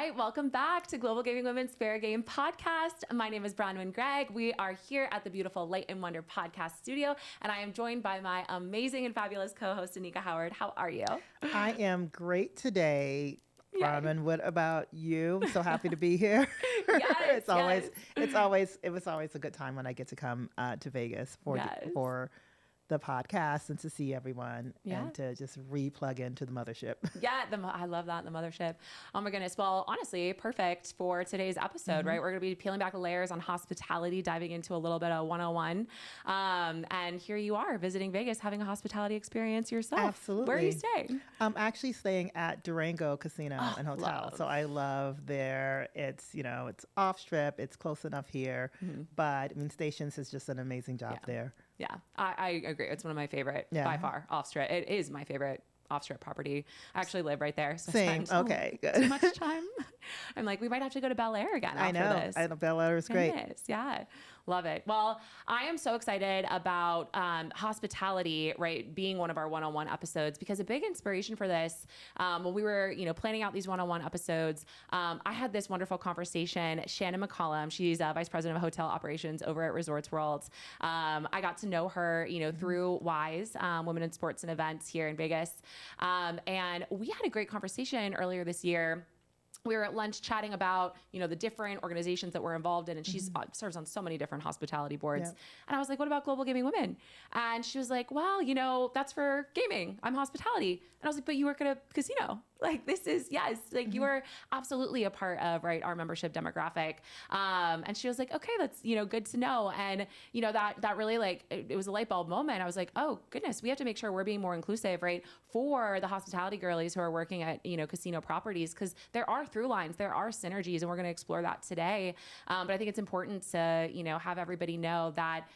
right, welcome back to Global Gaming Women's Fair Game Podcast. My name is Bronwen Gregg. We are here at the beautiful Light and Wonder podcast studio, and I am joined by my amazing and fabulous co-host, Anika Howard. How are you? I am great today. Bronwen, what about you? I'm so happy to be here. Yes, it was always a good time when I get to come to Vegas for the podcast and to see everyone and to just re-plug into the mothership. Yeah, I love that, the mothership. Oh my goodness. Well, honestly, perfect for today's episode, right? We're going to be peeling back the layers on hospitality, diving into a little bit of 101. And here you are visiting Vegas, having a hospitality experience yourself. Absolutely. Where are you staying? I'm actually staying at Durango Casino and Hotel. So I love there. It's, it's off strip. It's close enough here. But I mean, Stations has just done an amazing job there. Yeah, I agree. It's one of my favorite by far, off-strip. It is my favorite off-strip property. I actually live right there. So Same. Okay, good. Too much time. I'm like, we might have to go to Bel Air again after this. I know. Bel Air is great. Yeah. Love it. Well, I am so excited about hospitality, right, being one of our one-on-one episodes, because a big inspiration for this, when we were, planning out these one-on-one episodes, I had this wonderful conversation. Shannon McCollum, she's Vice President of Hotel Operations over at Resorts World. I got to know her, through WISE, Women in Sports and Events here in Vegas. And we had a great conversation earlier this year. We were at lunch chatting about, the different organizations that we're involved in. And she serves on so many different hospitality boards. Yep. And I was like, what about Global Gaming Women? And she was like, well, that's for gaming. I'm hospitality. And I was like, but you work at a casino. Like, this is, you are absolutely a part of, our membership demographic. And she was like, okay, that's, good to know. And, that really it was a light bulb moment. I was like, oh goodness, we have to make sure we're being more inclusive, right? For the hospitality girlies who are working at, casino properties, because there are through lines, there are synergies, and we're going to explore that today. But I think it's important to, have everybody know that,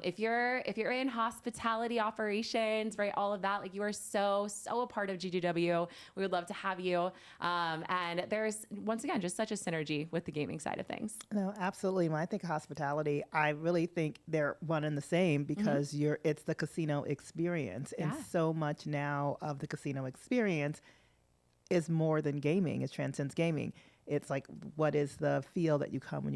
if you're in hospitality operations, right, all of that, you are so a part of GGW. We would love to have you. And there's, once again, just such a synergy with the gaming side of things. No, absolutely. When I think hospitality, I really think they're one and the same, because it's the casino experience. And so much now of the casino experience is more than gaming. It transcends gaming. It's like, what is the feel that you when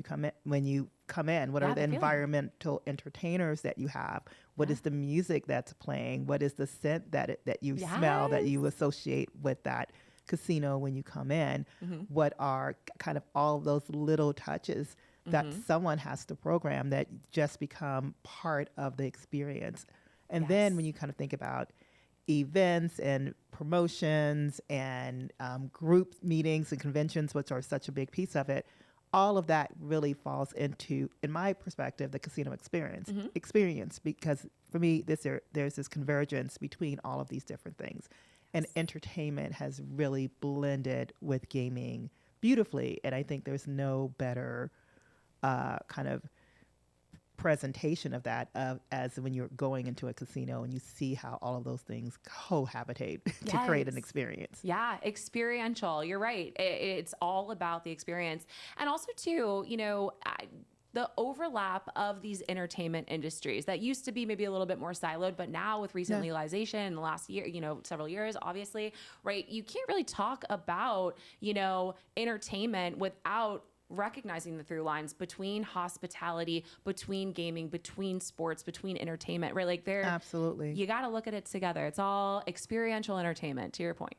you come in? What are the environmental entertainers that you have? What is the music that's playing? What is the scent that you smell that you associate with that casino when you come in? What are kind of all of those little touches that someone has to program that just become part of the experience? And then when you kind of think about events and promotions and group meetings and conventions, which are such a big piece of it, all of that really falls into, in my perspective, the casino experience, because for me, there's this convergence between all of these different things. And entertainment has really blended with gaming beautifully. And I think there's no better kind of presentation of that as when you're going into a casino and you see how all of those things cohabitate to create an experience. Yeah, experiential. You're right. It's all about the experience. And also too, the overlap of these entertainment industries that used to be maybe a little bit more siloed, but now with recent legalization in the last year, several years, obviously, right? You can't really talk about, entertainment without recognizing the through lines between hospitality, between gaming, between sports, between entertainment, right? Absolutely. You got to look at it together. It's all experiential entertainment, to your point.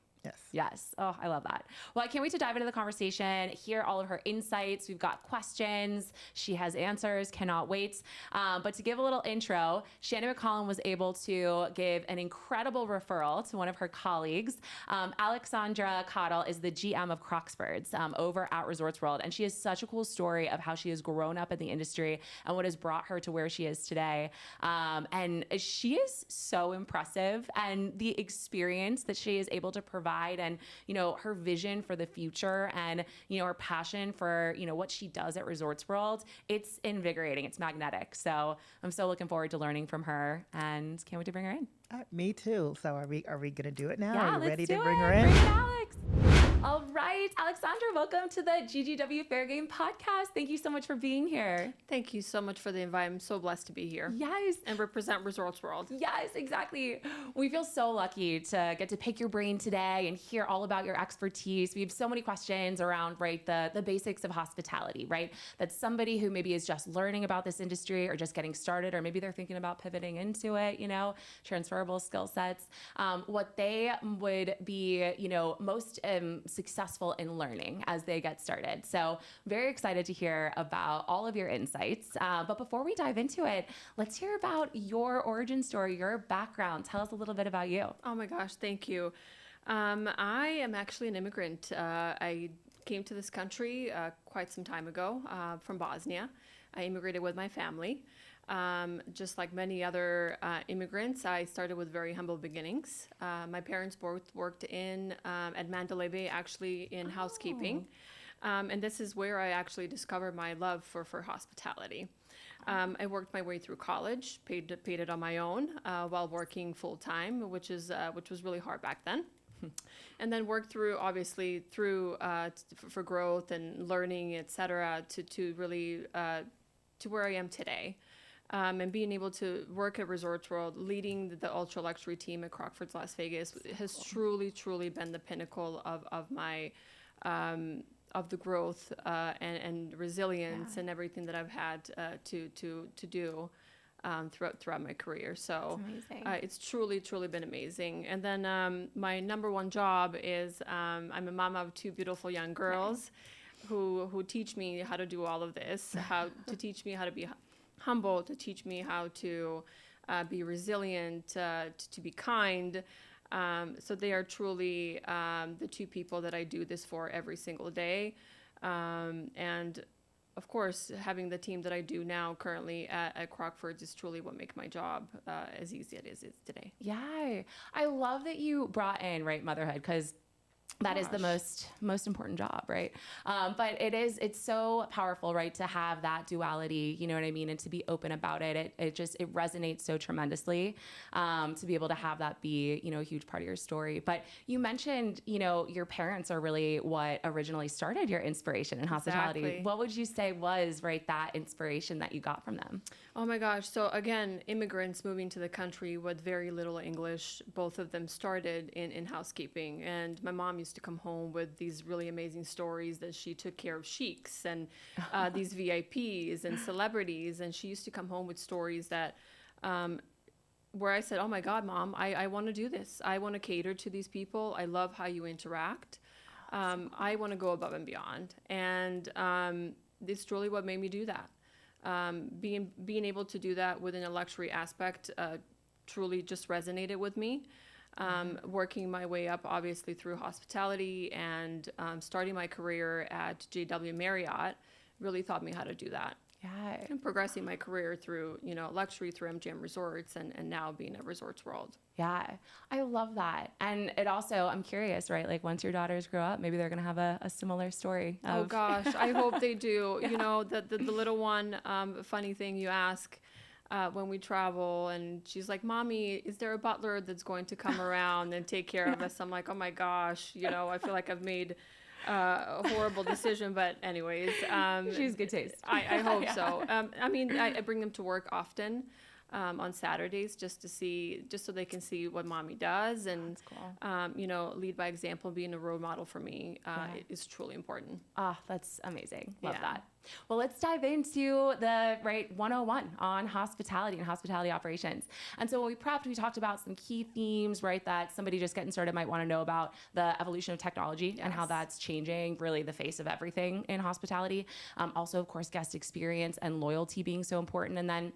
Yes. Oh, I love that. Well, I can't wait to dive into the conversation, hear all of her insights. We've got questions. She has answers. Cannot wait. But to give a little intro, Shannon McCollum was able to give an incredible referral to one of her colleagues. Aleksandra Kotel is the GM of Crockfords over at Resorts World. And she has such a cool story of how she has grown up in the industry and what has brought her to where she is today. And she is so impressive, and the experience that she is able to provide, and her vision for the future, and her passion for what she does at Resorts World, it's invigorating, it's magnetic. So I'm so looking forward to learning from her, and can't wait to bring her in. Me too. So are we gonna do it now? Yeah, are you ready to do bring it. her in? Bring it, Alex. All right, Aleksandra, welcome to the GGW Fair Game podcast. Thank you so much for being here. Thank you so much for the invite. I'm so blessed to be here. Yes. And represent Resorts World. Yes, exactly. We feel so lucky to get to pick your brain today and hear all about your expertise. We have so many questions around, right, the basics of hospitality, right? That's somebody who maybe is just learning about this industry or just getting started, or maybe they're thinking about pivoting into it, transferable skill sets, what they would be, most successful in learning as they get started. So very excited to hear about all of your insights. But before we dive into it, let's hear about your origin story, your background. Tell us a little bit about you. Oh my gosh, thank you. I am actually an immigrant. I came to this country quite some time ago from Bosnia. I immigrated with my family. Just like many other immigrants, I started with very humble beginnings. My parents both worked at Mandalay Bay, actually in housekeeping. And this is where I actually discovered my love for hospitality. I worked my way through college, paid it on my own while working full time, which was really hard back then. And then worked through, obviously, for growth and learning, et cetera, to really to where I am today. And being able to work at Resorts World, leading the ultra luxury team at Crockfords, Las Vegas, has truly been the pinnacle of my of the growth and resilience and everything that I've had to do throughout my career. So it's truly been amazing. And then my number one job is I'm a mama of two beautiful young girls who teach me how to do all of this, how to teach me how to be humble, to teach me how to be resilient, to be kind. So they are truly the two people that I do this for every single day. And of course, having the team that I do now currently at Crockfords is truly what makes my job as easy as it is today. Yeah. I love that you brought in, right, motherhood, because that is the most important job, right? But it's so powerful, right, to have that duality, you know what I mean, and to be open about it. It resonates so tremendously to be able to have that be, a huge part of your story. But you mentioned, your parents are really what originally started your inspiration in hospitality. Exactly. What would you say was, right, that inspiration that you got from them? Oh my gosh. So again, immigrants moving to the country with very little English, both of them started in housekeeping. And my mom used to come home with these really amazing stories that she took care of sheiks and these VIPs and celebrities. And she used to come home with stories that where I said, oh my God, Mom, I want to do this. I want to cater to these people. I love how you interact. I want to go above and beyond. And it's truly what made me do that. Being able to do that within a luxury aspect truly just resonated with me. Working my way up, obviously, through hospitality and starting my career at GGW Marriott really taught me how to do that. Yeah. And progressing my career through, luxury, through MGM Resorts, and now being at Resorts World. Yeah, I love that. And it also, I'm curious, right? Like once your daughters grow up, maybe they're going to have a similar story. Oh gosh, I hope they do. Yeah. The little one, funny thing you ask when we travel, and she's like, Mommy, is there a butler that's going to come around and take care of us? I'm like, oh my gosh, I feel like I've made a horrible decision, but anyways. She has good taste. I hope so. I bring them to work often on Saturdays just so they can see what Mommy does, and cool. lead by example. Being a role model for me is truly important. That's amazing. Love that. Well, let's dive into the 101 on hospitality and hospitality operations. And so when we prepped, we talked about some key themes, right, that somebody just getting started might want to know about: the evolution of technology and how that's changing really the face of everything in hospitality. Also, of course, guest experience and loyalty being so important. And then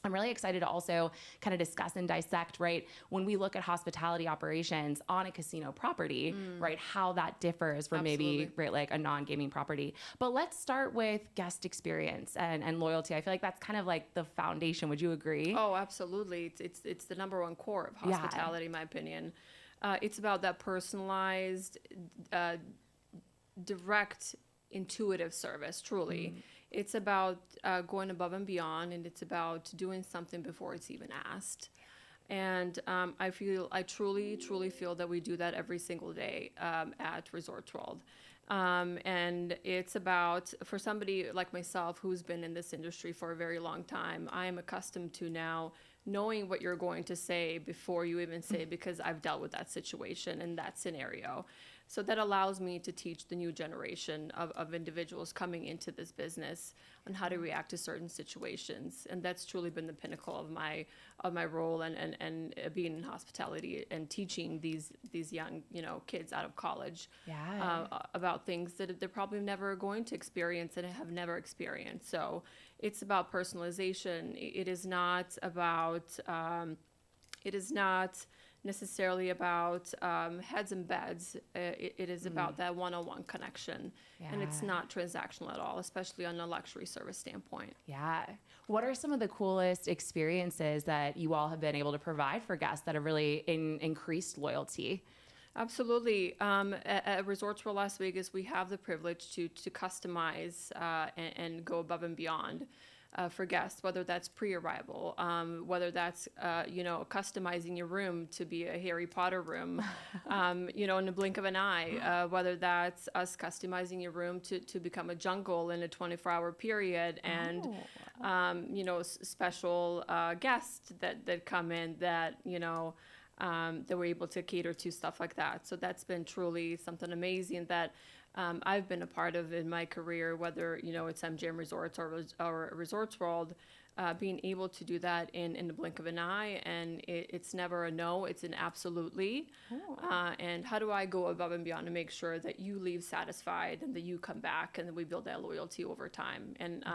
I'm really excited to also kind of discuss and dissect, right, when we look at hospitality operations on a casino property, right, how that differs from maybe, right, like a non-gaming property. But let's start with guest experience and loyalty. I feel like that's kind of like the foundation. Would you agree? Oh, absolutely. It's the number one core of hospitality, in my opinion. It's about that personalized, direct, intuitive service, truly. It's about going above and beyond, and it's about doing something before it's even asked. And I truly feel that we do that every single day at Resorts World. And it's about, for somebody like myself who's been in this industry for a very long time, I am accustomed to now knowing what you're going to say before you even say it, because I've dealt with that situation and that scenario. So that allows me to teach the new generation of individuals coming into this business on how to react to certain situations. And that's truly been the pinnacle of my role and being in hospitality and teaching these young, kids out of college about things that they're probably never going to experience and have never experienced. So it's about personalization. It is not necessarily about heads and beds. It is about that one-on-one connection. And it's not transactional at all, especially on a luxury service standpoint. Yeah. What are some of the coolest experiences that you all have been able to provide for guests that have really increased loyalty? Absolutely. At Resorts World Las Vegas, we have the privilege to customize and go above and beyond for guests, whether that's pre-arrival, whether that's, customizing your room to be a Harry Potter room, in the blink of an eye, whether that's us customizing your room to become a jungle in a 24-hour period, and, special guests that come in that, that we're able to cater to, stuff like that. So that's been truly something amazing that I've been a part of in my career, whether, it's MGM Resorts or Resorts World, being able to do that in the blink of an eye. And it's never a no, it's an absolutely. And how do I go above and beyond to make sure that you leave satisfied and that you come back and that we build that loyalty over time? And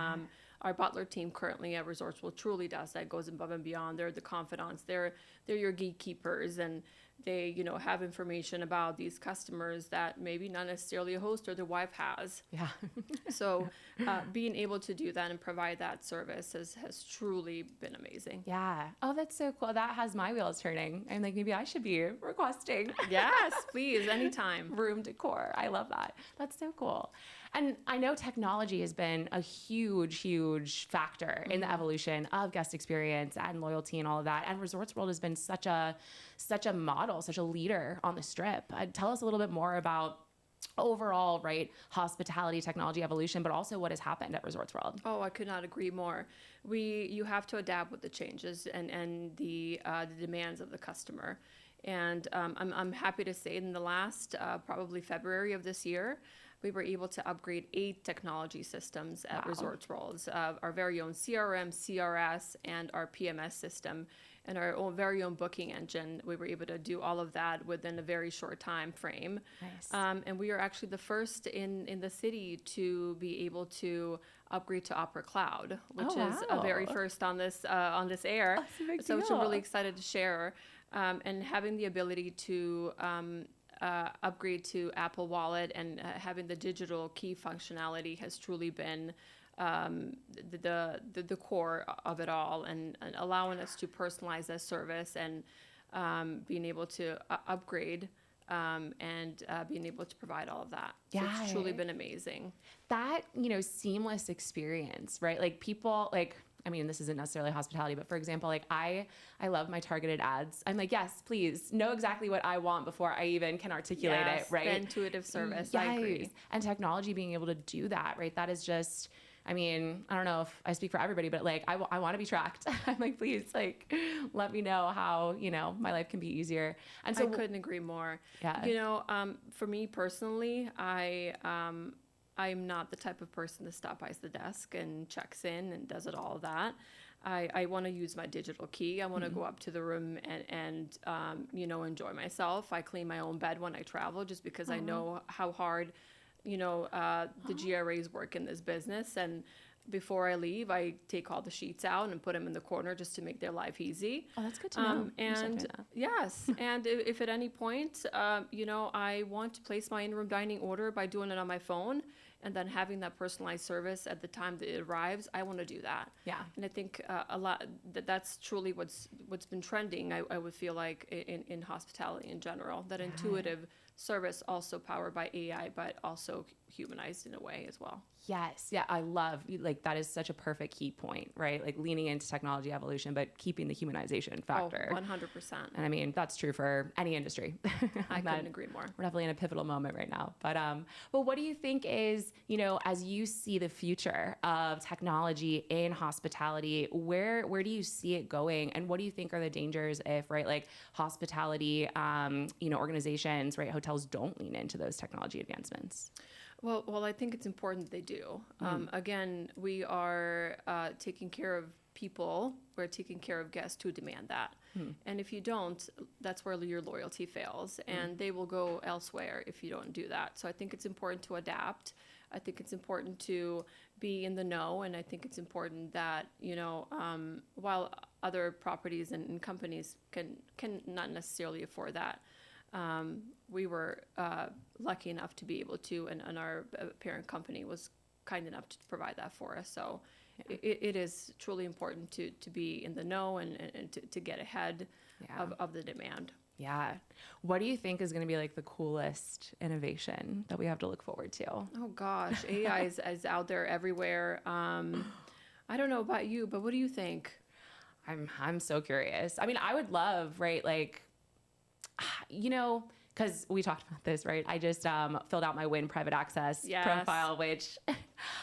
our butler team currently at Resorts World truly does that, goes above and beyond. They're the confidants, they're your gatekeepers, and they, have information about these customers that maybe not necessarily a host or their wife has. Yeah. So being able to do that and provide that service has truly been amazing. Yeah. Oh, that's so cool. That has my wheels turning. I'm like, maybe I should be requesting. Yes, please, anytime. Room decor. I love that. That's so cool. And I know technology has been a huge, huge factor in the evolution of guest experience and loyalty and all of that. And Resorts World has been such a model, such a leader on the Strip. Tell us a little bit more about overall, right, hospitality technology evolution, but also what has happened at Resorts World. Oh, I could not agree more. You have to adapt with the changes and the demands of the customer. And I'm happy to say in the last probably February of this year, we were able to upgrade 8 technology systems at Resorts World, our very own CRM, CRS, and our PMS system, and our own very own booking engine. We were able to do all of that within a very short time frame. Nice. And we are actually the first in the city to be able to upgrade to Opera Cloud, which is a very first on this air. That's a big so deal. I'm really excited to share. And having the ability to upgrade to Apple Wallet and having the digital key functionality has truly been the core of it all, and allowing us to personalize that service and being able to upgrade and being able to provide all of that. So it's truly been amazing. That, seamless experience, right? Like people, this isn't necessarily hospitality, but for example, I love my targeted ads. I'm like, yes, please know exactly what I want before I even can articulate it, right? The intuitive service. Yes. I agree. And technology being able to do that, right? That is just, I don't know if I speak for everybody, but I want to be tracked. I'm like, please, let me know how, my life can be easier. And so I couldn't agree more. Yeah. For me personally, I'm not the type of person that stops by the desk and checks in and does it all of that. I want to use my digital key. I want to go up to the room and enjoy myself. I clean my own bed when I travel, just because I know how hard, the GRAs work in this business. And before I leave, I take all the sheets out and put them in the corner just to make their life easy. Oh, that's good to know. And yes, and if at any point, I want to place my in-room dining order by doing it on my phone, and then having that personalized service at the time that it arrives, I want to do that. Yeah. And I think that's truly what's been trending. I would feel like in hospitality in general, that intuitive service also powered by AI, but also humanized in a way as well. Yes. Yeah. I love, like, that is such a perfect key point, right? Like leaning into technology evolution, but keeping the humanization factor. 100%. And I mean, that's true for any industry. I couldn't agree more. We're definitely in a pivotal moment right now. But what do you think is, as you see the future of technology in hospitality, where do you see it going? And what do you think are the dangers if, right, like hospitality, organizations, right, hotels don't lean into those technology advancements? Well, I think it's important they do. Again, we are taking care of people. We're taking care of guests who demand that. And if you don't, that's where your loyalty fails. And they will go elsewhere if you don't do that. So I think it's important to adapt. I think it's important to be in the know. And I think it's important that, while other properties and companies can not necessarily afford that, we were lucky enough to be able to, and our parent company was kind enough to provide that for us. So it is truly important to be in the know and to get ahead of the demand. Yeah. What do you think is going to be like the coolest innovation that we have to look forward to? Oh gosh, AI is out there everywhere. I don't know about you, but what do you think? I'm so curious. I mean, I would love, right, like, because we talked about this, right? I just filled out my Win private access profile, which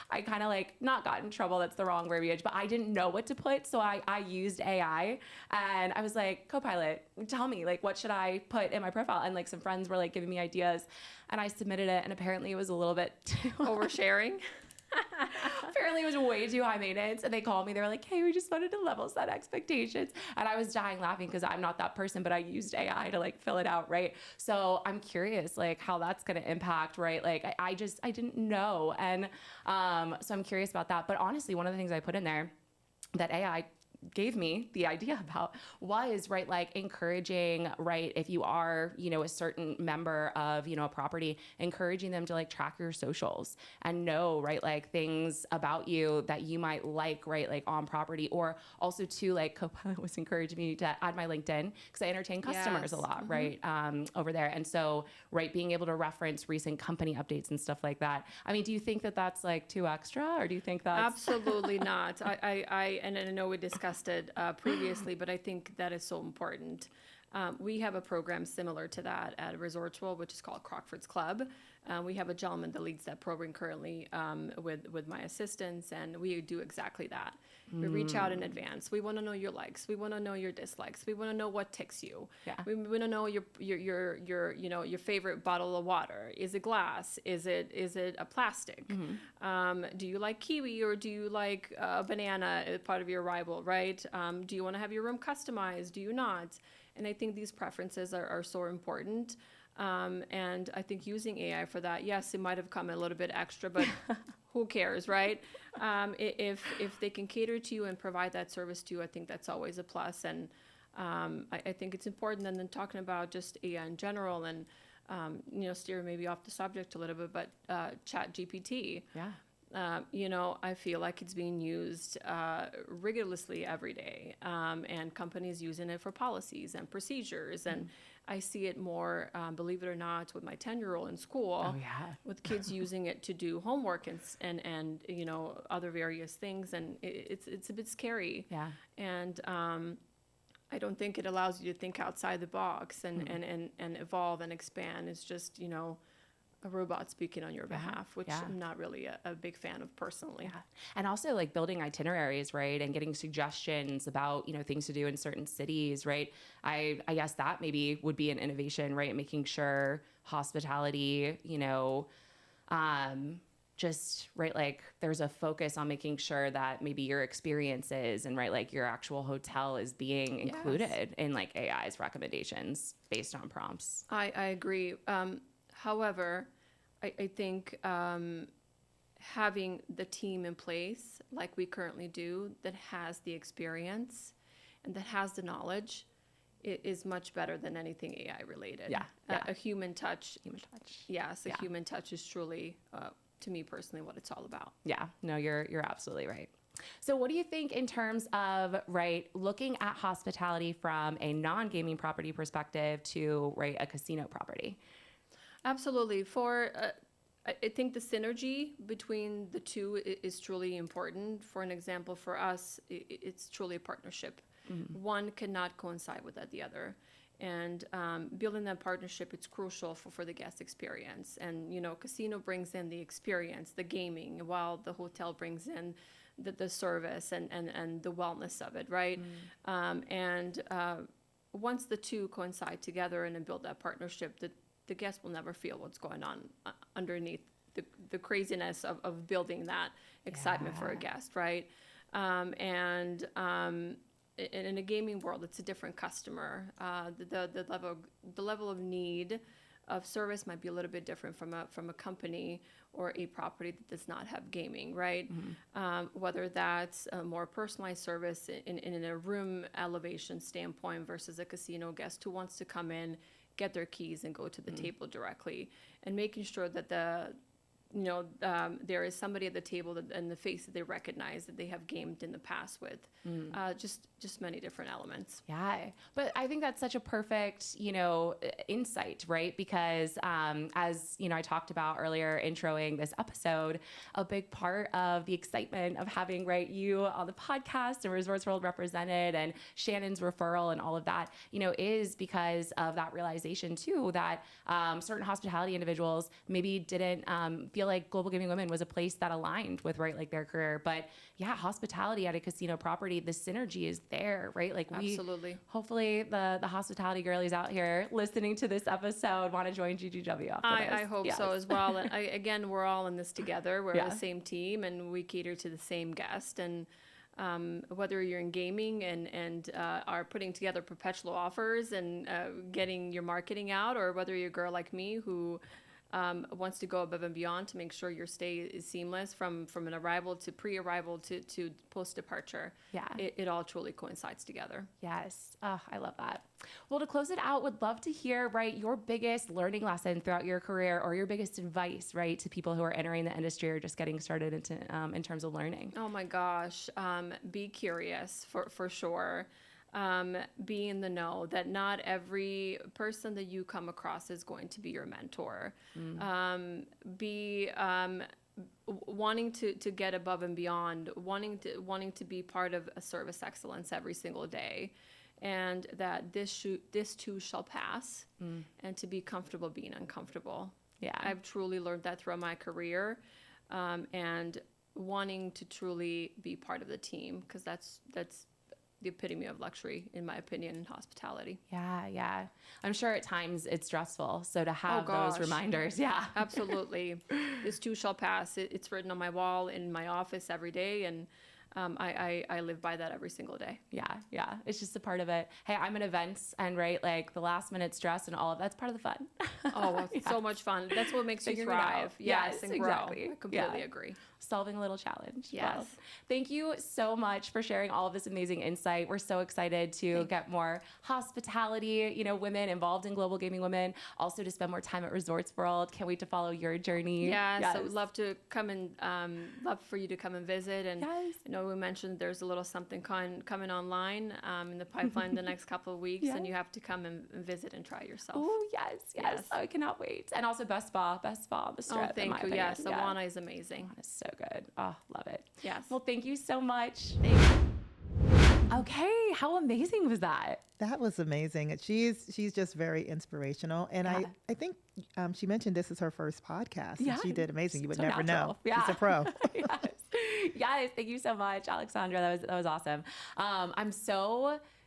I kind of like not got in trouble. That's the wrong verbiage, but I didn't know what to put. So I used AI and I was like, Copilot, tell me, like, what should I put in my profile? And like some friends were like giving me ideas and I submitted it. And apparently it was a little bit too oversharing. Apparently it was way too high maintenance. And they called me. They were like, hey, we just wanted to level set expectations. And I was dying laughing because I'm not that person, but I used AI to like fill it out, right? So I'm curious like how that's going to impact, right? Like I didn't know. And so I'm curious about that. But honestly, one of the things I put in there that AI gave me the idea about was, right, like encouraging, right, if you are, a certain member of, a property, encouraging them to like track your socials and know, right, like things about you that you might like, right, like on property, or also to like Copilot was encouraging me to add my LinkedIn because I entertain customers a lot, right, over there. And so, right, being able to reference recent company updates and stuff like that. I mean, do you think that that's like too extra, or do you think that's absolutely not? And I know we discussed it previously, but I think that is so important. We have a program similar to that at Resorts World, which is called Crockfords Club. We have a gentleman that leads that program currently with my assistants, and we do exactly that. We reach out in advance. We want to know your likes. We want to know your dislikes. We want to know what ticks you. Yeah. We want to know your favorite bottle of water. Is it glass? Is it a plastic? Do you like kiwi or do you like banana as part of your arrival? Right? Do you want to have your room customized? Do you not? And I think these preferences are so important. And I think using AI for that, yes, it might have come a little bit extra, but who cares, right? If they can cater to you and provide that service to you, I think that's always a plus. And I think it's important. And then talking about just AI in general and, steer maybe off the subject a little bit, but Chat GPT. Yeah. I feel like it's being used rigorously every day, and companies using it for policies and procedures. And I see it more, believe it or not, with my 10-year-old in school, with kids using it to do homework and other various things. And it's a bit scary. Yeah. And I don't think it allows you to think outside the box and evolve and expand. It's just, a robot speaking on your behalf, which I'm not really a big fan of personally. Yeah. And also like building itineraries, right? And getting suggestions about, things to do in certain cities, right? I guess that maybe would be an innovation, right? Making sure hospitality, just, right, like there's a focus on making sure that maybe your experiences and, right, like your actual hotel is being included in like AI's recommendations based on prompts. I agree. However, I think having the team in place like we currently do that has the experience and that has the knowledge is much better than anything AI related. Yeah. A human touch. Yes, Yeah. Human touch is truly, to me personally, what it's all about. Yeah, no, you're absolutely right. So what do you think in terms of, right, looking at hospitality from a non-gaming property perspective to, right, a casino property? Absolutely. I think the synergy between the two is truly important. For an example, for us, it's truly a partnership. One cannot coincide without the other. And building that partnership, it's crucial for the guest experience. And, casino brings in the experience, the gaming, while the hotel brings in the service and the wellness of it, right? Once the two coincide together and build that partnership, the guest will never feel what's going on underneath the craziness of building that excitement for a guest, right? In a gaming world, it's a different customer. The level of need of service might be a little bit different from a company or a property that does not have gaming, right? Whether that's a more personalized service in a room elevation standpoint versus a casino guest who wants to come in, get their keys, and go to the table directly, and making sure that there is somebody at the table and the face that they recognize that they have gamed in the past with. Just many different elements. Yeah. But I think that's such a perfect, insight, right? Because as, I talked about earlier, introing this episode, a big part of the excitement of having, right, you on the podcast and Resorts World represented and Shannon's referral and all of that, is because of that realization too, that certain hospitality individuals maybe didn't feel like Global Gaming Women was a place that aligned with, right, like their career. But yeah, hospitality at a casino property, the synergy is there, right? Like Absolutely. Hopefully the hospitality girlies out here listening to this episode want to join GGW. I hope so as well. And again, we're all in this together. We're the same team, and we cater to the same guest. And whether you're in gaming and are putting together perpetual offers and getting your marketing out, or whether you're a girl like me who wants to go above and beyond to make sure your stay is seamless from an arrival to pre-arrival to post-departure. Yeah. It all truly coincides together. Yes. Oh, I love that. Well, to close it out, would love to hear, right, your biggest learning lesson throughout your career, or your biggest advice, right, to people who are entering the industry or just getting started in terms of learning. Oh my gosh. Be curious for sure. Be in the know that not every person that you come across is going to be your mentor. Be wanting to get above and beyond, wanting to be part of a service excellence every single day, and that this too shall pass, and to be comfortable being uncomfortable. Yeah, I've truly learned that throughout my career, and wanting to truly be part of the team, because that's the epitome of luxury, in my opinion, in hospitality. Yeah. I'm sure at times it's stressful. So to have those reminders, Absolutely. This too shall pass. It's written on my wall in my office every day, and I live by that every single day. Yeah. It's just a part of it. Hey, I'm in events, and right, like the last minute stress and all of that's part of the fun. Oh, well, it's so much fun. That's what makes you thrive. Yes, and exactly. grow. I completely agree. Solving a little challenge. Yes. Well, thank you so much for sharing all of this amazing insight. We're so excited to get more hospitality, women involved in Global Gaming Women, also to spend more time at Resorts World. Can't wait to follow your journey. Yes. I would love to come and love for you to come and visit. And I know we mentioned there's a little something coming online in the pipeline the next couple of weeks, and you have to come and visit and try yourself. Oh, yes. Oh, I cannot wait. And also best spa on the Strip. Oh, thank you. Yes, Awana is amazing. Awana is so good. Oh, love it. Yes. Well, thank you so much. Thank you. Okay, how amazing was that? That was amazing. She's just very inspirational. And I think she mentioned this is her first podcast. Yeah. And she did amazing. You would So never natural. know. Yeah. She's a pro. Yes. Thank you so much, Aleksandra. That was awesome.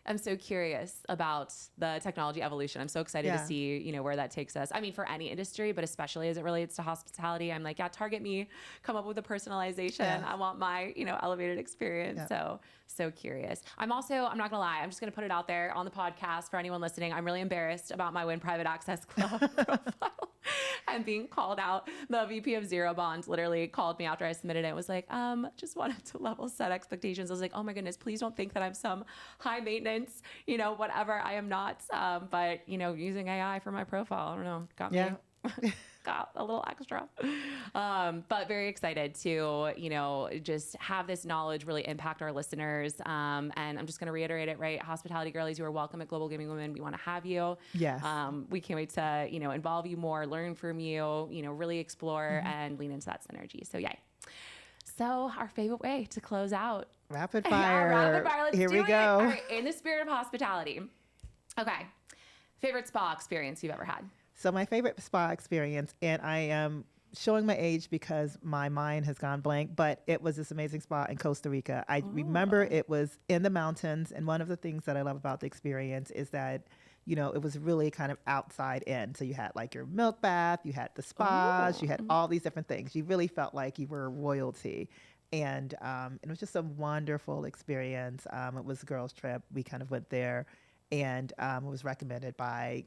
I'm so curious about the technology evolution. I'm so excited to see, where that takes us. I mean, for any industry, but especially as it relates to hospitality, I'm like, target me, come up with a personalization. Yeah. I want my, elevated experience. Yeah. So curious. I'm not gonna lie. I'm just gonna put it out there on the podcast for anyone listening. I'm really embarrassed about my Win Private Access Club profile and being called out. The VP of Zero Bonds literally called me after I submitted it. It was like, just wanted to level set expectations. I was like, oh my goodness, please don't think that I'm some high maintenance, whatever. I am not. But using AI for my profile, I don't know, got me got a little extra. But very excited to, just have this knowledge really impact our listeners. And I'm just going to reiterate it, right? Hospitality girlies, you are welcome at Global Gaming Women. We want to have you. Yes. We can't wait to, involve you more, learn from you, really explore and lean into that synergy. So yay. So our favorite way to close out. Rapid fire. Yeah, rapid fire. Let's Here do we it. go. All right, in the spirit of hospitality. Okay. Favorite spa experience you've ever had? So my favorite spa experience, and I am showing my age because my mind has gone blank, but it was this amazing spa in Costa Rica. I remember it was in the mountains, and one of the things that I love about the experience is that, it was really kind of outside in. So you had like your milk bath, you had the spas, you had all these different things. You really felt like you were royalty. And it was just a wonderful experience. It was a girls' trip. We kind of went there, and it was recommended by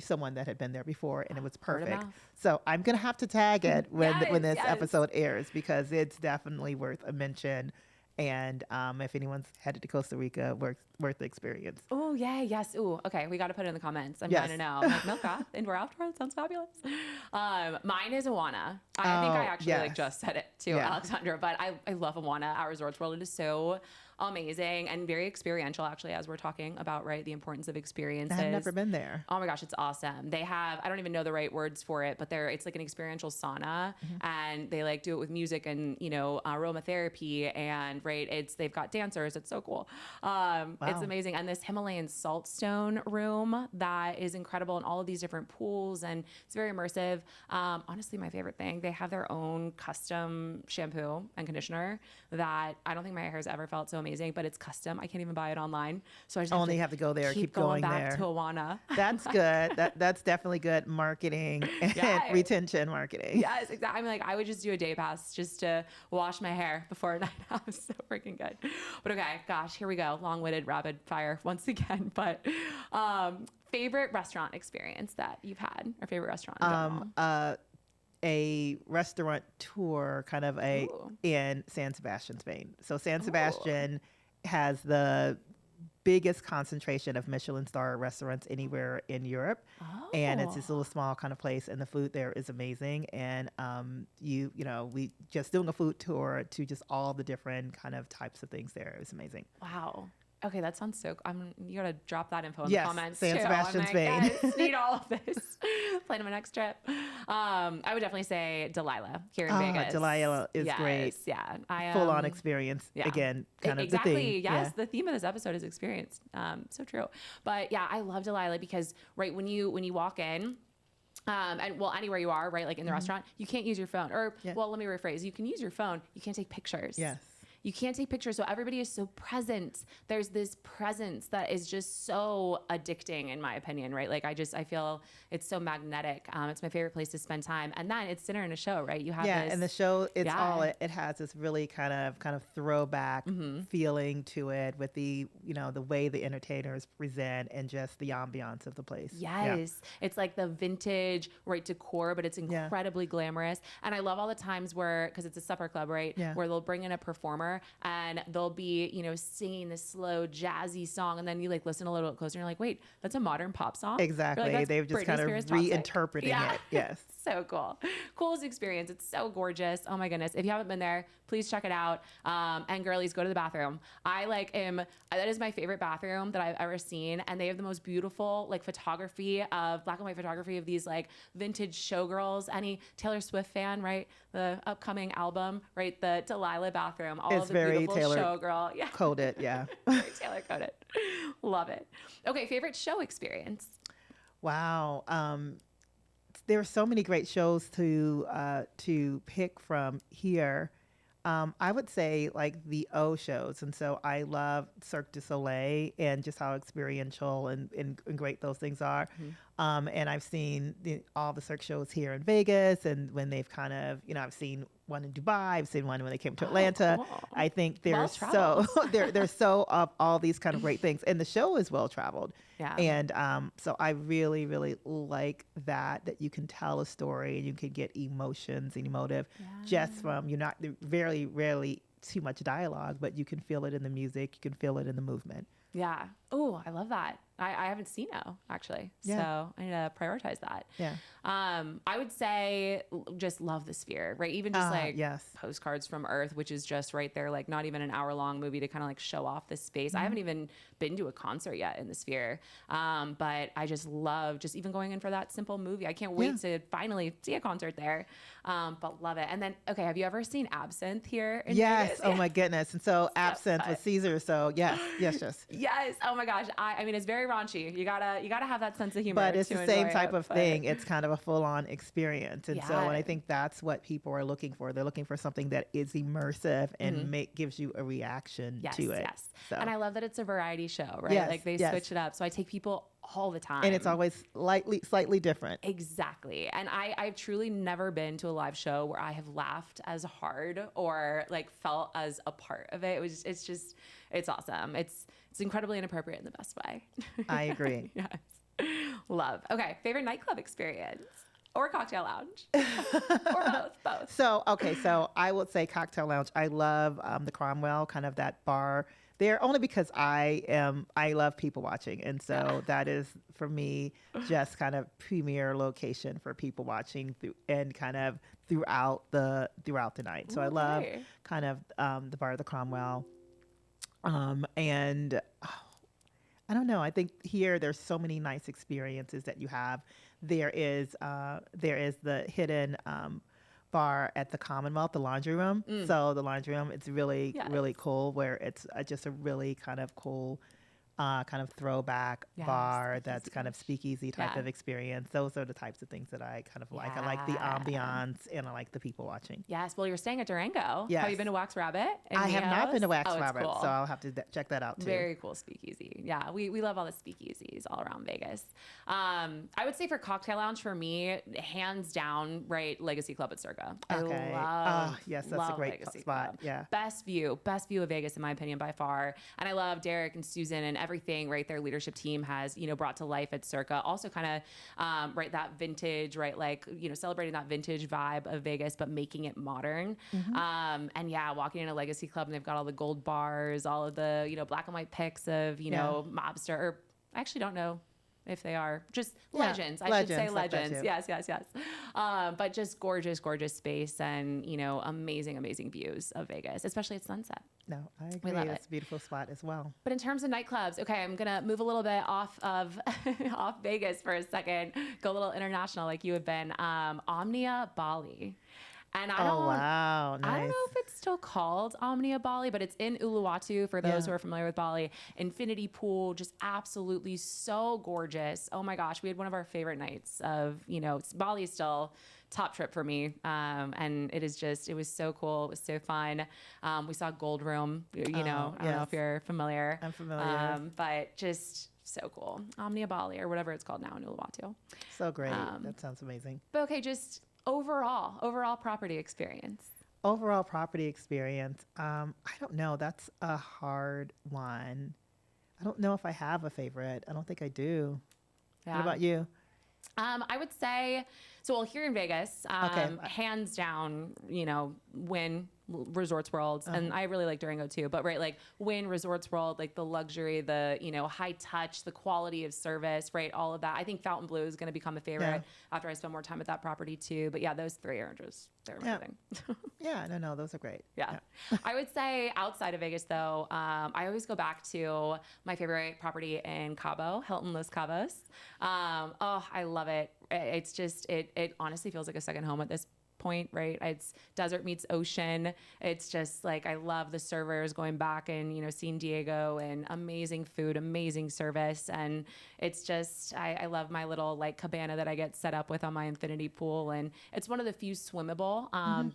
someone that had been there before, and it was perfect. So I'm going to have to tag it when this episode airs, because it's definitely worth a mention. And if anyone's headed to Costa Rica, worth the experience. Oh, yeah, yes. Ooh, okay. We got to put it in the comments. I'm trying to know. I'm like, milk bath, indoor, outdoor. That sounds fabulous. Mine is Awana. I think I actually just said it to Aleksandra, but I love Awana. Our Resorts World, it is so amazing and very experiential, actually, as we're talking about, right, the importance of experiences. I've never been there. Oh my gosh, it's awesome. They have, I don't even know the right words for it, but it's like an experiential sauna, and they like do it with music and, aromatherapy, and they've got dancers. It's so cool. It's amazing. And this Himalayan salt stone room that is incredible, and all of these different pools, and it's very immersive. Honestly, my favorite thing, they have their own custom shampoo and conditioner that I don't think my hair has ever felt so amazing, but it's custom. I can't even buy it online. So I just have to go there, keep going back there. to Awana. That's good. That's definitely good marketing and retention marketing. Yes, exactly. I'm like, I would just do a day pass just to wash my hair before a night out. It's so freaking good. But okay, gosh, here we go. Long-winded rapid fire once again. But favorite restaurant experience that you've had, or favorite restaurant in general? A restaurant tour kind of in San Sebastian, Spain. So San Sebastian has the biggest concentration of Michelin star restaurants anywhere in Europe. And it's this little small kind of place, and the food there is amazing. And we just doing a food tour to just all the different kind of types of things there. It was amazing. Wow. Okay, that sounds so. You gotta drop that info in the comments. San Sebastian, Spain. Yes, need all of this. Plan my next trip. I would definitely say Delilah here in Vegas. Delilah is great. Yeah, full on experience. Yeah. Again, kind of the theme. Yes, the theme of this episode is experience. So true. But yeah, I love Delilah because when you walk in. And anywhere you are, right? Like in the restaurant, you can't use your phone. Or let me rephrase. You can use your phone. You can't take pictures. Yes. You can't take pictures. So everybody is so present. There's this presence that is just so addicting, in my opinion, right? Like I feel it's so magnetic. It's my favorite place to spend time. And then it's dinner and a show, right? You have this, and the show, it has this really kind of throwback feeling to it, with the, the way the entertainers present and just the ambiance of the place. Yes. It's like the vintage, right, decor, but it's incredibly glamorous. And I love all the times because it's a supper club, right? Yeah. Where they'll bring in a performer and they'll be, singing this slow jazzy song, and then you listen a little bit closer and you're like, wait, that's a modern pop song? Exactly. Like, they've just Britney kind of Spears reinterpreting it. Yes. So cool. Coolest experience. It's so gorgeous. Oh my goodness. If you haven't been there, please check it out. And girlies, go to the bathroom. That is my favorite bathroom that I've ever seen. And they have the most beautiful black and white photography of these vintage showgirls. Any Taylor Swift fan, right? The upcoming album, right? The Delilah bathroom. All it's of the very beautiful Taylor showgirl. Yeah. Coded. Yeah. Very Taylor coded. Love it. Okay. Favorite show experience. Wow. There are so many great shows to pick from here. I would say the O shows. And so I love Cirque du Soleil and just how experiential and great those things are. And I've seen all the Cirque shows here in Vegas, and when they've kind of, I've seen one in Dubai, I've seen one when they came to Atlanta. Cool. I think they're so of all these kind of great things. And the show is well traveled. Yeah. And so I really, really like that you can tell a story and you can get emotions and emotive just from, you're not very rarely too much dialogue, but you can feel it in the music, you can feel it in the movement. Yeah. Oh, I love that. I haven't seen No, actually. Yeah. So I need to prioritize that. Yeah. I would say just love the Sphere, right? Even just like yes. Postcards from Earth, which is just right there, like not even an hour-long movie to kind of like show off this space. I haven't even been to a concert yet in the Sphere, but I just love just even going in for that simple movie. I can't wait to finally see a concert there, but love it. And then, okay, have you ever seen Absinthe here in Yes. Vegas? Oh my goodness. And so Absinthe with Caesar. So yes. Yes. Oh my gosh. I mean, it's very raunchy. You gotta have that sense of humor. But it's to the same enjoy type it, of thing. It's kind of a full-on experience. And so, and I think that's what people are looking for. They're looking for something that is immersive and gives you a reaction to it. Yes. So. And I love that it's a variety show, right? Yes, Like they switch it up. So I take people all the time. And it's always slightly different. Exactly. And I've truly never been to a live show where I have laughed as hard or like felt as a part of it. It's awesome. It's incredibly inappropriate in the best way. I agree. Yes. Love. Okay. Favorite nightclub experience or cocktail lounge or both. So I would say cocktail lounge. I love the Cromwell, kind of that bar there, only because I love people watching. And so that is for me just kind of premier location for people watching and kind of throughout the night. So I love kind of the bar, the Cromwell. And I don't know. I think here there's so many nice experiences that you have. There is the hidden bar at the Commonwealth, the laundry room. So the laundry room, it's really really cool. Where it's just a really kind of cool. Kind of throwback bar that's kind of speakeasy type of experience. Those are the types of things that I kind of like. I like the ambiance and I like the people watching. Yes. Well, you're staying at Durango. Yes. Have you been to Wax Rabbit? I have not been to Wax Rabbit, cool. so I'll have to check that out too. Very cool speakeasy. Yeah, we love all the speakeasies all around Vegas. I would say for cocktail lounge, for me, hands down, right, Legacy Club at Circa. Okay. Yes, that's a great Legacy spot. Club. Yeah. Best view of Vegas, in my opinion, by far. And I love Derek and Susan and everything, right, their leadership team has, brought to life at Circa. Also kind of, right, that vintage, right, like, celebrating that vintage vibe of Vegas, but making it modern. And yeah, walking into Legacy Club and they've got all the gold bars, all of the, black and white pics of, mobster, or I actually don't know if they are just legends. I should say legends. Yes. But just gorgeous space and, amazing views of Vegas, especially at sunset. No, I agree. It's a beautiful spot as well. But in terms of nightclubs, okay, I'm going to move a little bit off of off Vegas for a second, go a little international like you have been. Omnia Bali. And I don't know if it's still called Omnia Bali, but it's in Uluwatu for those who are familiar with Bali. Infinity pool, just absolutely so gorgeous. Oh my gosh, we had one of our favorite nights of, Bali is still top trip for me. And it was so cool. It was so fun. We saw Gold Room, I don't know if you're familiar. I'm familiar. But just so cool. Omnia Bali or whatever it's called now in Uluwatu. So great. That sounds amazing. But okay, just overall property experience. Overall property experience. I don't know. That's a hard one. I don't know if I have a favorite. I don't think I do. Yeah. What about you? I would say, here in Vegas, hands down, Wynn Resorts World, and I really like Durango too, but right, like Wynn Resorts World, like the luxury, the, high touch, the quality of service, right, all of that. I think Fontainebleau is going to become a favorite after I spend more time at that property too. But yeah, those three are they're amazing. No, those are great. Yeah. I would say outside of Vegas though, I always go back to my favorite property in Cabo, Hilton Los Cabos. I love it. It's just, it honestly feels like a second home at this point, right? It's desert meets ocean. It's just like, I love the servers going back and, seeing Diego, and amazing food, amazing service. And it's just, I love my little like cabana that I get set up with on my infinity pool. And it's one of the few swimmable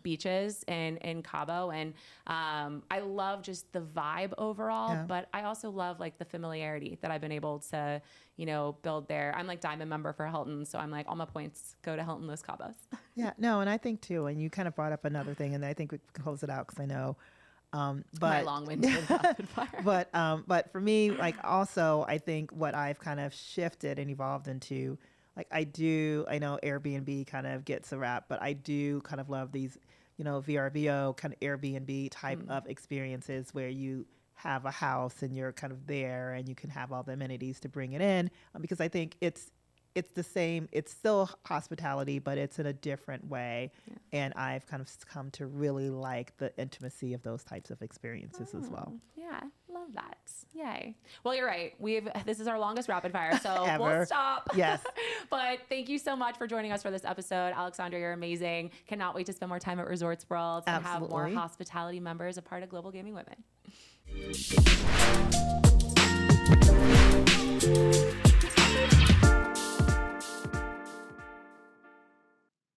beaches in Cabo. And I love just the vibe overall, but I also love like the familiarity that I've been able to, build there. I'm like diamond member for Hilton. So I'm like, all my points go to Hilton Los Cabos. Yeah, no, and I think too, and you kind of brought up another thing, and I think we can close it out because I know, my but long-winded rapid fire. but for me, like also, I think what I've kind of shifted and evolved into, like I know Airbnb kind of gets a rap, but I do kind of love these, VRBO kind of Airbnb type of experiences where you have a house and you're kind of there and you can have all the amenities to bring it in, because I think it's the same. It's still hospitality, but it's in a different way. Yeah. And I've kind of come to really like the intimacy of those types of experiences as well. Yeah, love that. Yay. Well, you're right. This is our longest rapid fire, so Ever. We'll stop. Yes. But thank you so much for joining us for this episode. Aleksandra, you're amazing. Cannot wait to spend more time at Resorts World and have more hospitality members a part of Global Gaming Women.